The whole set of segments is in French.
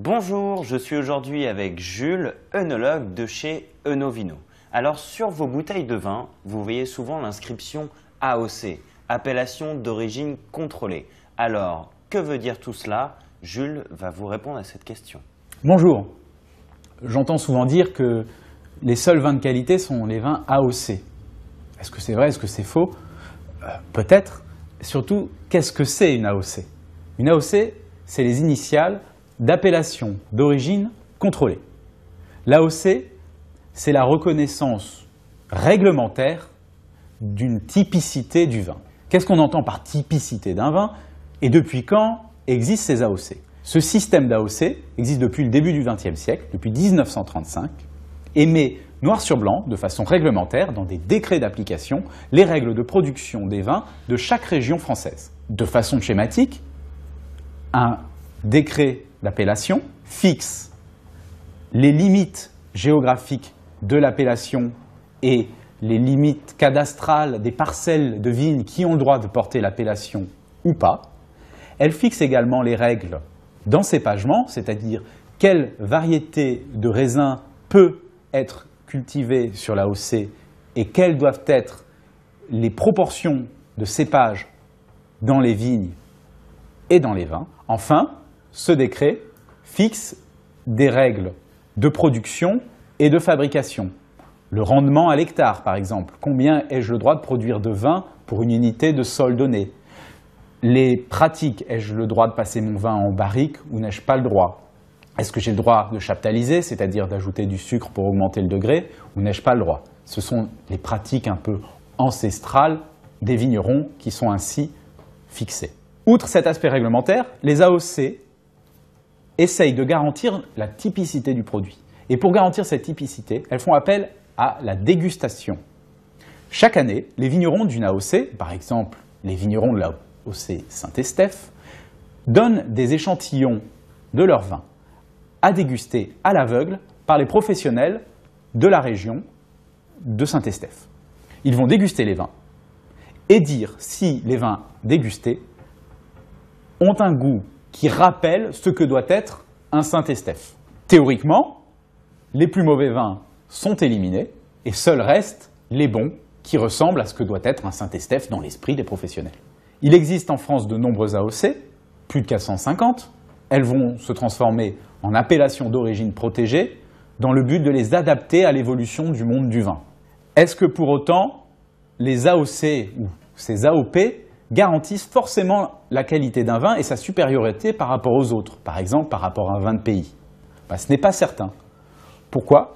Bonjour, je suis aujourd'hui avec Jules, œnologue de chez Eunovino. Alors sur vos bouteilles de vin, vous voyez souvent l'inscription AOC, appellation d'origine contrôlée. Alors, que veut dire tout cela? Jules va vous répondre à cette question. Bonjour, j'entends souvent dire que les seuls vins de qualité sont les vins AOC. Est-ce que c'est vrai, est-ce que c'est faux? Peut-être. Surtout, qu'est-ce que c'est une AOC? Une AOC, c'est les initiales d'appellation d'origine contrôlée. L'AOC, c'est la reconnaissance réglementaire d'une typicité du vin. Qu'est-ce qu'on entend par typicité d'un vin et depuis quand existent ces AOC? Ce système d'AOC existe depuis le début du XXe siècle, depuis 1935, et met noir sur blanc, de façon réglementaire, dans des décrets d'application, les règles de production des vins de chaque région française. De façon schématique, un décret d'appellation fixe les limites géographiques de l'appellation et les limites cadastrales des parcelles de vignes qui ont le droit de porter l'appellation ou pas. Elle fixe également les règles d'encépagement, c'est-à-dire quelle variété de raisin peut être cultivée sur l'AOC et quelles doivent être les proportions de cépage dans les vignes et dans les vins. Enfin, ce décret fixe des règles de production et de fabrication. Le rendement à l'hectare, par exemple. Combien ai-je le droit de produire de vin pour une unité de sol donnée? Les pratiques, ai-je le droit de passer mon vin en barrique ou n'ai-je pas le droit? Est-ce que j'ai le droit de chaptaliser, c'est-à-dire d'ajouter du sucre pour augmenter le degré, ou n'ai-je pas le droit? Ce sont les pratiques un peu ancestrales des vignerons qui sont ainsi fixées. Outre cet aspect réglementaire, les AOC essayent de garantir la typicité du produit. Et pour garantir cette typicité, elles font appel à la dégustation. Chaque année, les vignerons d'une AOC, par exemple les vignerons de l'AOC Saint-Estèphe, donnent des échantillons de leur vin à déguster à l'aveugle par les professionnels de la région de Saint-Estèphe. Ils vont déguster les vins et dire si les vins dégustés ont un goût qui rappelle ce que doit être un Saint-Estèphe. Théoriquement, les plus mauvais vins sont éliminés et seuls restent les bons qui ressemblent à ce que doit être un Saint-Estèphe dans l'esprit des professionnels. Il existe en France de nombreuses AOC, plus de 450. Elles vont se transformer en appellations d'origine protégée dans le but de les adapter à l'évolution du monde du vin. Est-ce que pour autant les AOC ou ces AOP garantissent forcément la qualité d'un vin et sa supériorité par rapport aux autres, par exemple par rapport à un vin de pays? Ce n'est pas certain. Pourquoi?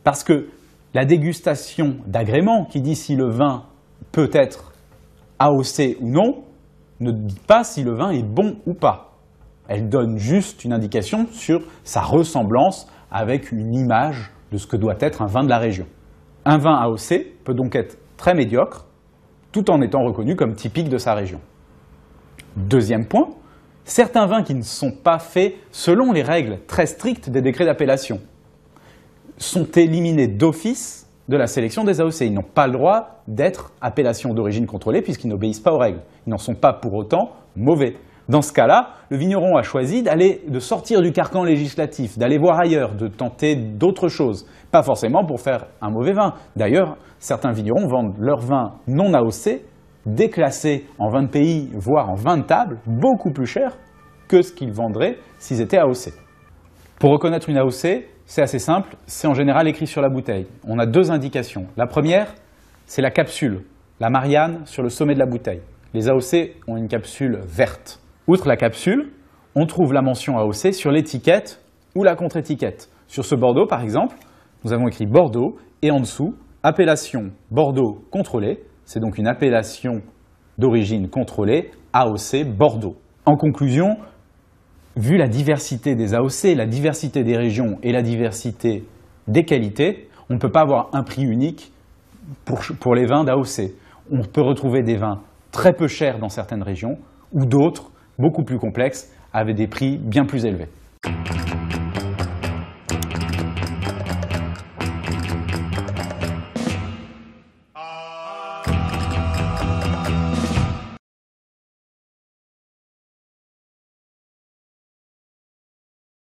Parce que la dégustation d'agrément qui dit si le vin peut être AOC ou non, ne dit pas si le vin est bon ou pas. Elle donne juste une indication sur sa ressemblance avec une image de ce que doit être un vin de la région. Un vin AOC peut donc être très médiocre, tout en étant reconnu comme typique de sa région. Deuxième point, certains vins qui ne sont pas faits selon les règles très strictes des décrets d'appellation sont éliminés d'office de la sélection des AOC. Ils n'ont pas le droit d'être appellation d'origine contrôlée puisqu'ils n'obéissent pas aux règles. Ils n'en sont pas pour autant mauvais. Dans ce cas-là, le vigneron a choisi de sortir du carcan législatif, d'aller voir ailleurs, de tenter d'autres choses. Pas forcément pour faire un mauvais vin. D'ailleurs, certains vignerons vendent leurs vins non AOC, déclassés en vin de pays, voire en vin de table, beaucoup plus cher que ce qu'ils vendraient s'ils étaient AOC. Pour reconnaître une AOC, c'est assez simple, c'est en général écrit sur la bouteille. On a deux indications. La première, c'est la capsule, la Marianne sur le sommet de la bouteille. Les AOC ont une capsule verte. Outre la capsule, on trouve la mention AOC sur l'étiquette ou la contre-étiquette. Sur ce Bordeaux, par exemple, nous avons écrit Bordeaux et en dessous, appellation Bordeaux contrôlée. C'est donc une appellation d'origine contrôlée, AOC Bordeaux. En conclusion, vu la diversité des AOC, la diversité des régions et la diversité des qualités, on ne peut pas avoir un prix unique pour les vins d'AOC. On peut retrouver des vins très peu chers dans certaines régions ou d'autres beaucoup plus complexes avec des prix bien plus élevés.